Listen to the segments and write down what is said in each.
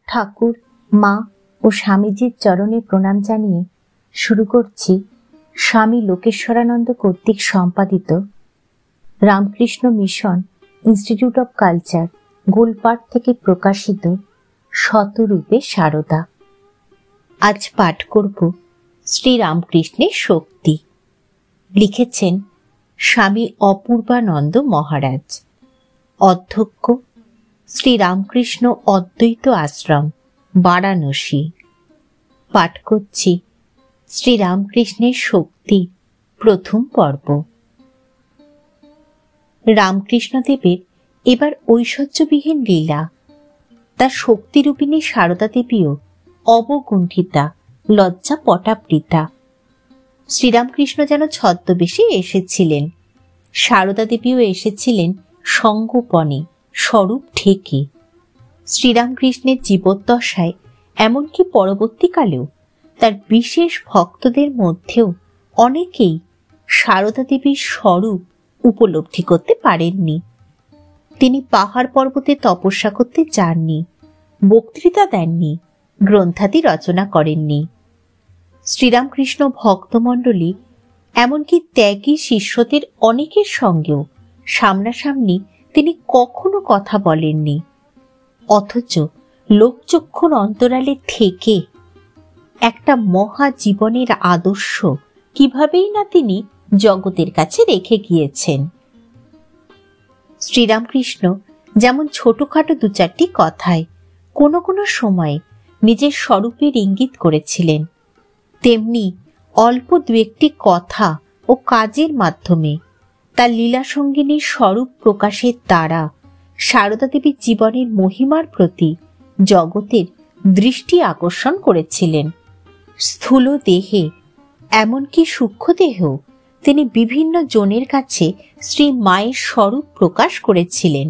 ঠাকুর, মা ও স্বামীজির চরণে প্রণাম জানিয়ে শুরু করছি স্বামী লোকেশ্বরানন্দ কর্তৃক সম্পাদিত Ramakrishna mission institute of culture, Golpark থেকে প্রকাশিত শতরূপে সারদা। আজ পাঠ করব শ্রী রামকৃষ্ণের শক্তি। লিখেছেন স্বামী অপূর্বানন্দ মহারাজ, অধ্যক্ষ শ্রী রামকৃষ্ণ অদ্বৈত আশ্রম, বারাণসী। পাঠ করছি শ্রী রামকৃষ্ণের শক্তি, প্রথম পর্ব। রামকৃষ্ণদেবের এবার ঐশ্বর্যবিহীন লীলা। তার শক্তিরূপিণী সারদা দেবীও অবগুণ্ঠিতা, লজ্জা পটাবৃতা। শ্রীরামকৃষ্ণ যেন ছদ্মবেশে এসেছিলেন, সারদা দেবীও এসেছিলেন সঙ্গোপনে, স্বরূপ ঢেকে। শ্রীরামকৃষ্ণের জীবদ্দশায়, এমনকি পরবর্তীকালেও তার বিশেষ ভক্তদের মধ্যেও অনেকেই সারদা দেবীর স্বরূপ উপলব্ধি করতে পারেননি। তিনি পাহাড় পর্বতে তপস্যা করতে যাননি, বক্তৃতা দেননি, গ্রন্থাদি রচনা করেননি। শ্রীরামকৃষ্ণ ভক্তমণ্ডলী, এমনকি ত্যাগী শিষ্যদের অনেকের সঙ্গেও সামনাসামনি তিনি কখনো কথা বলেননি। অথচ লোকচক্ষুর অন্তরালে থেকে একটা মহাজীবনের আদর্শ কিভাবেই না তিনি জগতের কাছে রেখে গিয়েছেন। শ্রীরামকৃষ্ণ যেমন ছোটখাটো দু চারটি কথায় কোনো কোনো সময়ে নিজের স্বরূপের ইঙ্গিত করেছিলেন, তেমনি অল্প দু একটি কথা ও কাজের মাধ্যমে তার লীলাসঙ্গিনীর স্বরূপ প্রকাশের দ্বারা সারদা দেবীর জীবনের মহিমার প্রতি জগতের দৃষ্টি আকর্ষণ করেছিলেন। স্থূল দেহে, এমনকি সূক্ষ্ম দেহেও তিনি বিভিন্ন জনের কাছে শ্রী মায়ের স্বরূপ প্রকাশ করেছিলেন।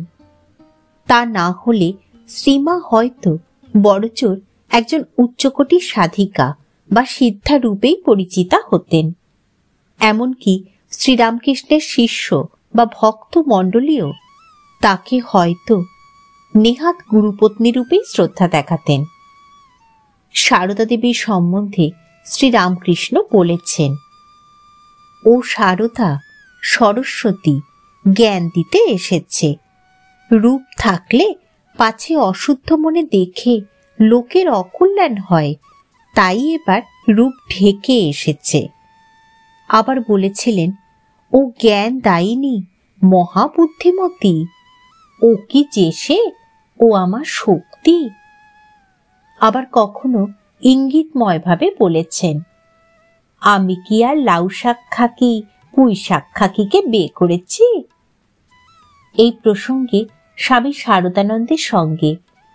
তা না হলে শ্রীমা হয়তো বড়জোর একজন উচ্চকোটির সাধিকা বা সিদ্ধা রূপেই পরিচিতা হতেন। এমনকি শ্রীরামকৃষ্ণের শিষ্য বা ভক্ত মণ্ডলীও তাকে হয়তো নেহাত গুরুপত্নী রূপেই শ্রদ্ধা দেখাতেন। সারদা দেবীর সম্বন্ধে শ্রীরামকৃষ্ণ বলেছেন, ও সারদা সরস্বতী জ্ঞান দিতে এসেছে। রূপ থাকলে পাছে অশুদ্ধ মনে দেখে লোকের অকল্যাণ হয়, তাই এবার রূপ ঢেকে এসেছে। আবার বলেছিলেন, ও জ্ঞান দায়িনী মহাবুদ্ধিমতী, ও কি যেসে, ও আমার শক্তি। আবার কখনো ইঙ্গিতময়ভাবে বলেছেন, আমি কি আর লাউ শাক খাকি পুঁই শাক খাকিকে বিয়ে করেছি। এই প্রসঙ্গে স্বামী শারদানন্দের সঙ্গে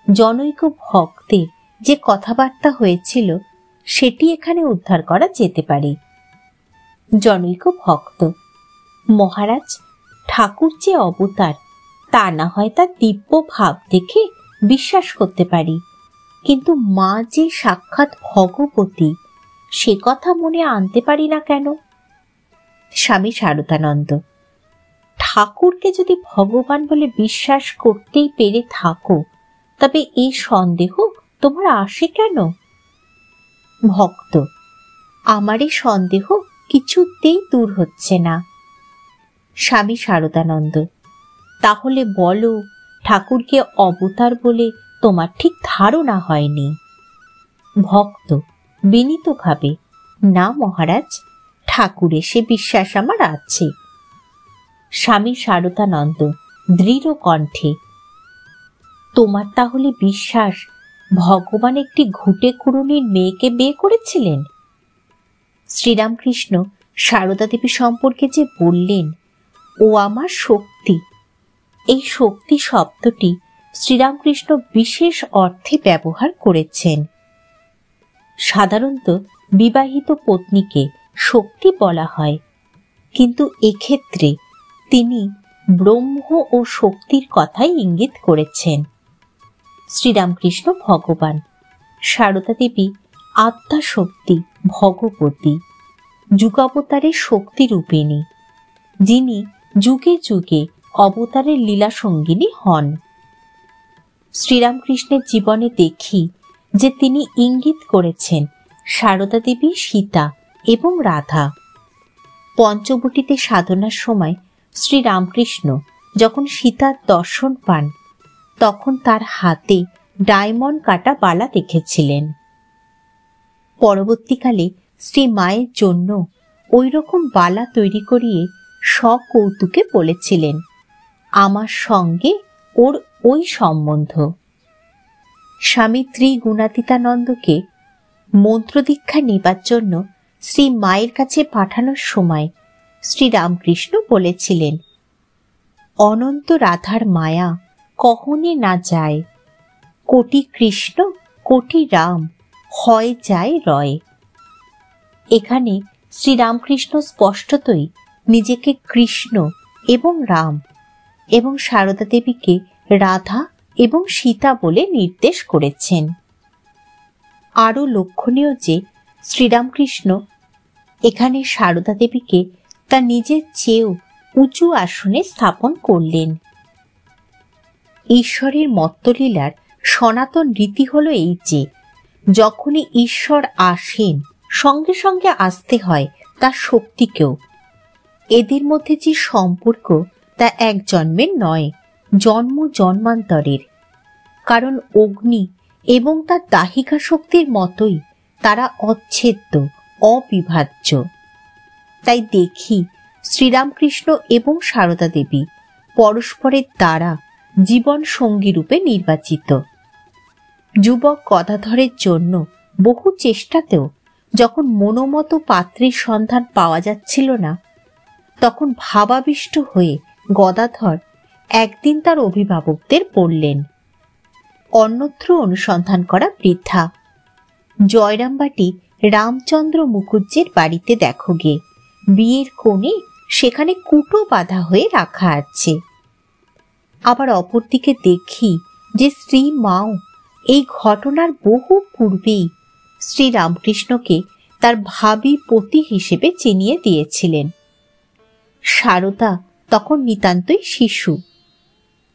জনৈক ভক্তের যে কথাবার্তা হয়েছিল সেটি এখানে উদ্ধার করা যেতে পারে। জনৈক ভক্ত: মহারাজ, ঠাকুর যে অবতার তা না হয় তার দিব্য ভাব দেখে বিশ্বাস করতে পারি, কিন্তু মা যে সাক্ষাৎ ভগবতী সে কথা মনে আনতে পারি না কেন? স্বামী শারদানন্দ: ঠাকুরকে যদি ভগবান বলে বিশ্বাস করতেই পেরে থাকো, তবে এই সন্দেহ তোমার আসে কেন? ভক্ত: আমার এই সন্দেহ কিছুতেই দূর হচ্ছে না। স্বামী শারদানন্দ: তাহলে বলো, ঠাকুরকে অবতার বলে তোমার ঠিক ধারণা হয়নি? ভক্ত বিনীতভাবে: না মহারাজ, ঠাকুরে সে বিশ্বাস আমার আছে। স্বামী শারদানন্দ দৃঢ় কণ্ঠে: তোমার তাহলে বিশ্বাস ভগবান একটি ঘুটে কুড়ুনির মেয়েকে বিয়ে করেছিলেন? শ্রীরামকৃষ্ণ সারদা দেবী সম্পর্কে যে বললেন, ও আমার শক্তি, এই শক্তি শব্দটি শ্রীরামকৃষ্ণ বিশেষ অর্থে ব্যবহার করেছেন। সাধারণত বিবাহিত পত্নীকে শক্তি বলা হয়, কিন্তু এক্ষেত্রে তিনি ব্রহ্ম ও শক্তির কথাই ইঙ্গিত করেছেন। শ্রীরামকৃষ্ণ ভগবান, সারদা দেবী আত্মা শক্তি ভগবতী, যুগাবতারের শক্তি রূপিণী, যিনি যুগে যুগে অবতারের লীলা সঙ্গিনী হন। শ্রীরামকৃষ্ণের জীবনে দেখি যে তিনি ইঙ্গিত করেছেন সারদা দেবী, সীতা এবং রাধা। পঞ্চবটিতে সাধনার সময় শ্রীরামকৃষ্ণ যখন সীতার দর্শন পান তখন তার হাতে ডায়মন্ড কাটা বালা দেখেছিলেন। পরবর্তীকালে শ্রী মায়ের জন্য ওই রকম বালা তৈরি করিয়ে সকৌতুকে বলেছিলেন, আমার সঙ্গে ওর ওই সম্বন্ধ। স্বামী ত্রিগুণাতীতানন্দকে মন্ত্রদীক্ষা নেবার জন্য শ্রী মায়ের কাছে পাঠানোর সময় শ্রীরামকৃষ্ণ বলেছিলেন, অনন্ত রাধার মায়া কখনে না যায়, কোটি কৃষ্ণ কোটি রাম হয় যায় রয়। এখানে শ্রীরামকৃষ্ণ স্পষ্টতই নিজেকে কৃষ্ণ এবং রাম এবং সারদা দেবীকে রাধা এবং সীতা বলে নির্দেশ করেছেন। আরও লক্ষণীয় যে শ্রীরামকৃষ্ণ এখানে সারদা দেবীকে তার নিজের চেয়েও উঁচু আসনে স্থাপন করলেন। ঈশ্বরের মত্তলীলার সনাতন রীতি হল এই যে যখনই ঈশ্বর আসেন সঙ্গে সঙ্গে আসতে হয় তার শক্তিকেও। এদের মধ্যে যে সম্পর্ক তা এক জন্মের নয়, জন্ম জন্মান্তরের। কারণ অগ্নি এবং তার দাহিকা শক্তির মতোই তারা অচ্ছেদ্য, অবিভাজ্য। তাই দেখি শ্রীরামকৃষ্ণ এবং সারদা দেবী পরস্পরের দ্বারা জীবন সঙ্গী রূপে নির্বাচিত। যুবক গদাধরের জন্য বহু চেষ্টাতেও যখন মনোমত পাত্রীর সন্ধান পাওয়া যাচ্ছিল না, তখন ভাবাবিষ্ট হয়ে গদাধর একদিন তার অভিভাবকদের বললেন, অন্যত্র অনুসন্ধান করা বৃথা, জয়রামবাটি রামচন্দ্র মুখুজ্জের বাড়িতে দেখো গে, বিয়ের কোণে সেখানে কুটো বাঁধা হয়ে রাখা আছে। আবার অপরদিকে দেখি যে শ্রী মাও এই ঘটনার বহু পূর্বেই শ্রীরামকৃষ্ণকে তার ভাবী পতি হিসেবে চিনিয়ে দিয়েছিলেন। সারদা তখন নিতান্তই শিশু।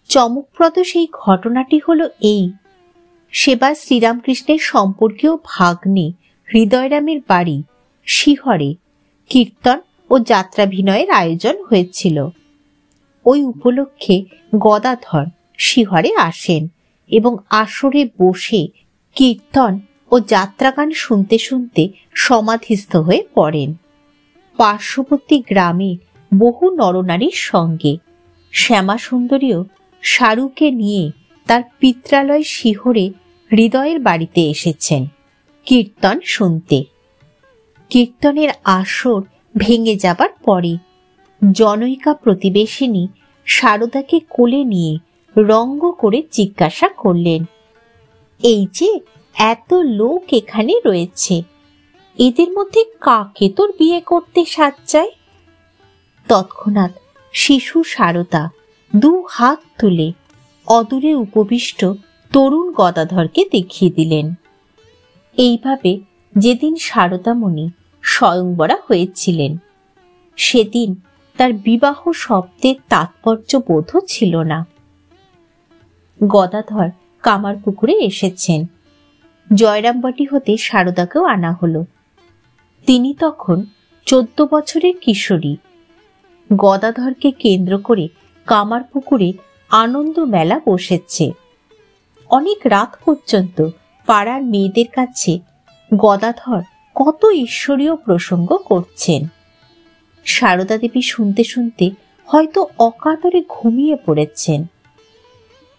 চমকপ্রদ সেই ঘটনাটি হলো এই, সেবার শ্রীরামকৃষ্ণের সম্পর্কীয় ভাগ্নে হৃদয়রামের বাড়ি শিহরে কীর্তন ও যাত্রাভিনয়ের আয়োজন হয়েছিল। ওই উপলক্ষে গদাধর শিহরে আসেন এবং আসরে বসে কীর্তন ও যাত্রাগান শুনতে শুনতে সমাধিস্থ হয়ে পড়েন। পার্শ্ববর্তী গ্রামে বহু নরনারীর সঙ্গে শ্যামাসুন্দরীও শাহরুখকে নিয়ে তার পিত্রালয় শিহরে হৃদয়ের বাড়িতে এসেছেন কীর্তন শুনতে। কীর্তনের আসর ভেঙে যাবার পরে জনৈকা প্রতিবেশিনী সারদাকে কোলে নিয়ে রঙ্গ করে জিজ্ঞাসা করলেন, এই যে এত লোক এখানে রয়েছে, এদের মধ্যে কাকে তোর বিয়ে করতে সাজ্জায়? তৎক্ষণাৎ শিশু সারদা দু হাত তুলে অদূরে উপবিষ্ট তরুণ গদাধরকে দেখিয়ে দিলেন। এইভাবে যেদিন সারদামণি স্বয়ংবরা হয়েছিলেন সেদিন তার বিবাহ শব্দের তাৎপর্য বোধ ছিল না। গদাধর কামারপুকুরে এসেছেন। জয়রামবাটি হতে সারদাকেও আনা হলো। তিনি তখন 14 বছরের কিশোরী। গদাধরকে কেন্দ্র করে কামারপুকুরে আনন্দ মেলা বসেছে। অনেক রাত পর্যন্ত পাড়ার মেয়েদের কাছে গদাধর কত ঈশ্বরীয় প্রসঙ্গ করছেন। সারদা দেবী শুনতে শুনতে হয়তো অকাতরে ঘুমিয়ে পড়েছেন।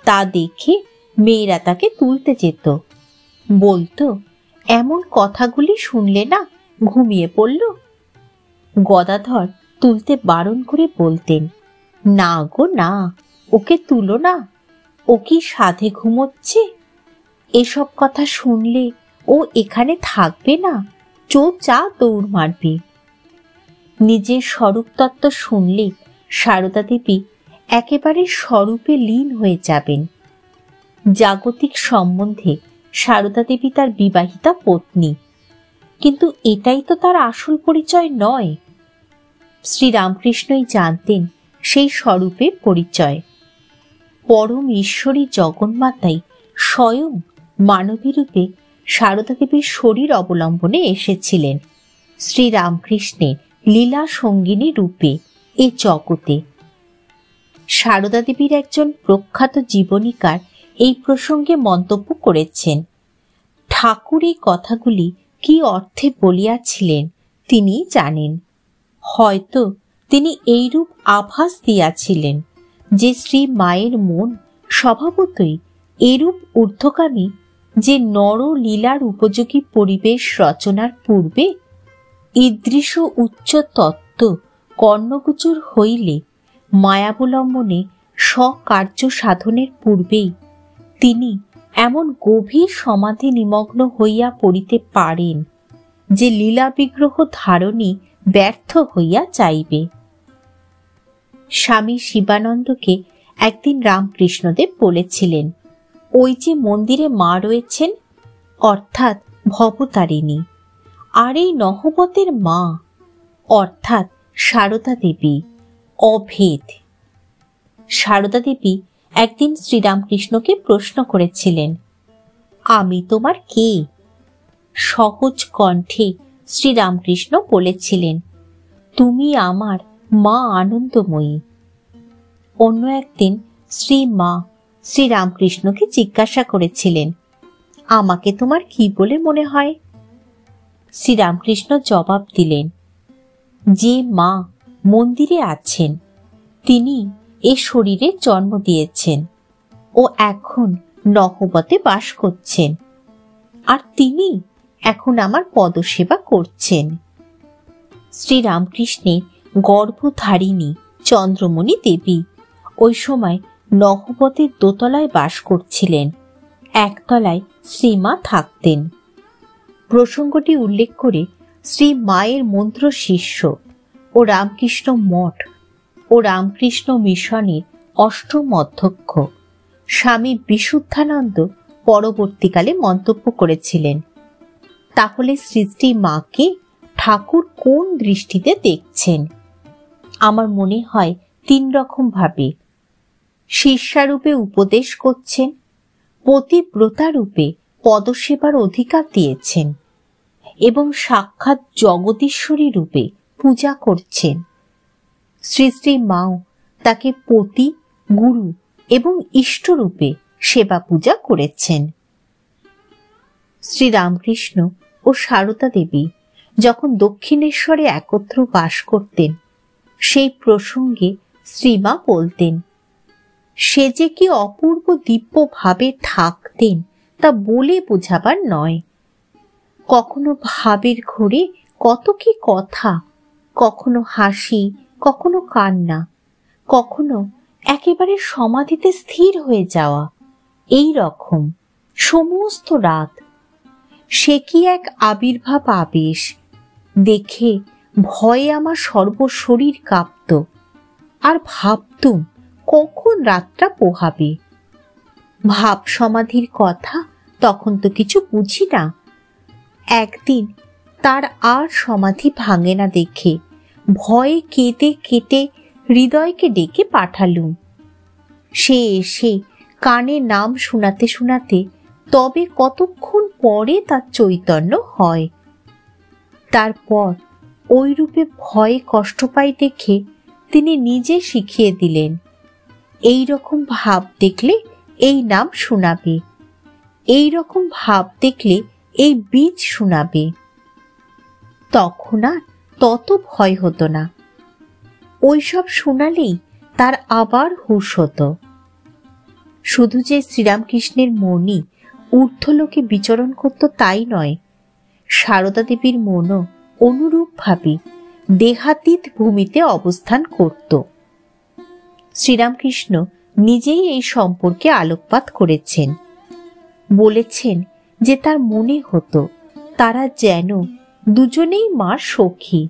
তা দেখে মেয়েরা তাকে তুলতে যেত, বলতো, এমন কথাগুলি শুনলে না ঘুমিয়ে পড়ল। গদাধর তুলতে বারণ করে বলতেন, না গো না, ওকে তুলো না, ও কি সাধে ঘুমোচ্ছে? এসব কথা শুনলে ও এখানে থাকবে না, চা দৌড় মারবে। নিজের স্বরূপ তত্ত্ব শুনলে সারদা দেবী একেবারে স্বরূপে লীন হয়ে যাবেন। জাগতিক সম্বন্ধে সারদা দেবী তার বিবাহিতা পত্নী, কিন্তু এটাই তো তার আসল পরিচয় নয়। শ্রীরামকৃষ্ণই জানতেন সেই স্বরূপের পরিচয়। পরম ঈশ্বরী জগন্মাতাই স্বয়ং মানবী রূপে সারদা দেবীর শরীর অবলম্বনে এসেছিলেন শ্রীরামকৃষ্ণের লীলা সঙ্গিনী রূপে এ জগতে। সারদা দেবীর একজন প্রখ্যাত জীবনীকার এই প্রসঙ্গে মন্তব্য করেছেন, ঠাকুর এই কথাগুলি কি অর্থে বলিয়াছিলেন তিনি জানেন। হয়তো তিনি এইরূপ আভাস দিয়াছিলেন যে শ্রী মায়ের মন স্বভাবতই এরূপ ঊর্ধ্বগামী যে নর লীলার উপযোগী পরিবেশ রচনার পূর্বে ঈদৃশ উচ্চ তত্ত্ব কর্ণগোচর হইলে মায়াবলম্বনে স্বকার্য সাধনের পূর্বেই তিনি এমন গভীর সমাধি নিমগ্ন হইয়া পড়িতে পারেন যে লীলা বিগ্রহ ধারণই ব্যর্থ হইয়া যাইবে। স্বামী শিবানন্দকে একদিন রামকৃষ্ণদেব বলেছিলেন, ওই যে মন্দিরে মা রয়েছেন, অর্থাৎ ভবতারিণী, আর এই নহবতের মা অর্থাৎ সারদা দেবী অভেদ। সারদা দেবী একদিন শ্রীরামকৃষ্ণকে প্রশ্ন করেছিলেন, আমি তোমার কে? সহজ কণ্ঠে শ্রীরামকৃষ্ণ বলেছিলেন, তুমি আমার মা আনন্দময়ী। অন্য একদিন শ্রী মা শ্রীরামকৃষ্ণকে জিজ্ঞাসা করেছিলেন, আমাকে তোমার কি বলে মনে হয়? শ্রীরামকৃষ্ণ জবাব দিলেন, যে মা মন্দিরে আছেন তিনি এ শরীরে জন্ম দিয়েছেন ও এখন নহবতে বাস করছেন, আর তিনি এখন আমার পদসেবা করছেন। শ্রীরামকৃষ্ণের গর্ভধারিণী চন্দ্রমণি দেবী ওই সময় নহবতের দোতলায় বাস করছিলেন, একতলায় শ্রীমা থাকতেন। প্রসঙ্গটি উল্লেখ করে শ্রী মায়ের মন্ত্র শিষ্য ও রামকৃষ্ণ মঠ ও রামকৃষ্ণ মিশনের অষ্টম অধ্যক্ষ স্বামী বিশুদ্ধানন্দ পরবর্তীকালে মন্তব্য করেছিলেন, তাহলে শ্রী শ্রী মাকে ঠাকুর কোন দৃষ্টিতে দেখছেন? আমার মনে হয় তিন রকম ভাবে। শিষ্যারূপে উপদেশ করছেন, পতিব্রতা রূপে পদসেবার অধিকার দিয়েছেন এবং সাক্ষাৎ জগদীশ্বরী রূপে পূজা করছেন। শ্রী শ্রী মাও তাকে পতি, গুরু এবং ইষ্টরূপে সেবা পূজা করেছেন। শ্রীরামকৃষ্ণ ও সারদা দেবী যখন দক্ষিণেশ্বরে একত্র বাস করতেন, সেই প্রসঙ্গে শ্রীমা বলতেন, সে যে কি অপূর্ব দিব্য ভাবে থাকতেন তা বলে বোঝাবার নয়। কখনো ভাবের ঘোরে কত কি কথা, কখনো হাসি, কখনো কান্না, কখনো একেবারে সমাধিতে স্থির হয়ে যাওয়া, এই রকম সমস্ত রাত। সে কি এক আবির্ভাব আবেশ! দেখে ভয়ে আমার সর্বশরীর কাঁপত, আর ভাবতুম কখন রাতটা পোহাবে। ভাব সমাধির কথা তখন তো কিছু বুঝি না। একদিন তার আর সমাধি ভাঙে না দেখে ভয়ে কেটে কেটে হৃদয়কে ডেকে পাঠালুম। সে এসে কানে নাম শোনাতে শোনাতে তবে কতক্ষণ পরে তার চৈতন্য হয়। তারপর ওই রূপে ভয়ে কষ্ট পাই দেখে তিনি নিজে শিখিয়ে দিলেন, এই রকম ভাব দেখলে এই নাম শোনাবে, এই রকম ভাব দেখলে এই বীজ শোনাবে। তখন আর তত ভয় হতো না। ওইসব শোনালেই তার আবার হুঁশ হতো। শুধু যে শ্রীরামকৃষ্ণের মনই ঊর্ধ্বলোকে বিচরণ করত তাই নয়, সারদা দেবীর মনও অনুরূপভাবে দেহাতীত ভূমিতে অবস্থান করত। শ্রীরামকৃষ্ণ নিজেই এই সম্পর্কে আলোকপাত করেছেন। বলেছেন যে তার মনে হতো তারা যেন দুজনেই মার সখী।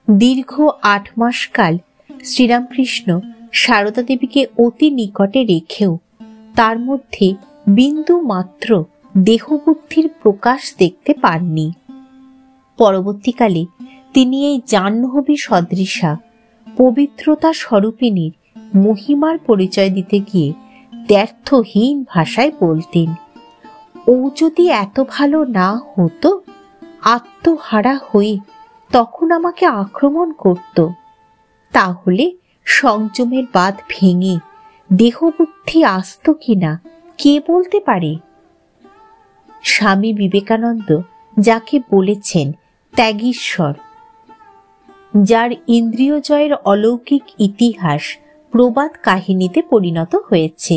দীর্ঘ 8 মাস কাল শ্রীরামকৃষ্ণ সারদা দেবীকে অতি নিকটে রেখেও তার মধ্যে বিন্দু মাত্র দেহবুদ্ধির প্রকাশ দেখতে পাননি। পরবর্তীকালে তিনি এই জাহ্নবী সদৃশা পবিত্রতা স্বরূপিণীর মহিমার পরিচয় দিতে গিয়ে দ্ব্যর্থহীন ভাষায় বলতেন, ও যদি এত ভালো না হতো, আত্মহারা হয়ে তখন আমাকে আক্রমণ করত, তাহলে সংযমের বাঁধ ভেঙে দেহবুদ্ধি আসত কিনা কে বলতে পারে। স্বামী বিবেকানন্দ যাকে বলেছেন ত্যাগীশ্বর, যার ইন্দ্রিয় জয়ের অলৌকিক ইতিহাস প্রবাদ কাহিনীতে পরিণত হয়েছে,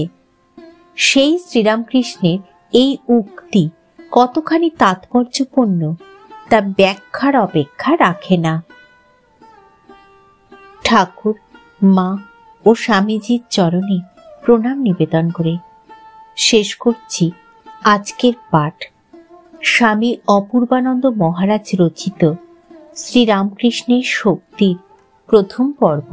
সেই শ্রীরামকৃষ্ণের এই উক্তি কতখানি তাৎপর্যপূর্ণ তা ব্যাখ্যার অপেক্ষা রাখে না। ঠাকুর, মা ও স্বামীজির চরণে প্রণাম নিবেদন করে শেষ করছি আজকের পাঠ। স্বামী অপূর্বানন্দ মহারাজ রচিত শ্রীরামকৃষ্ণের শক্তির প্রথম পর্ব।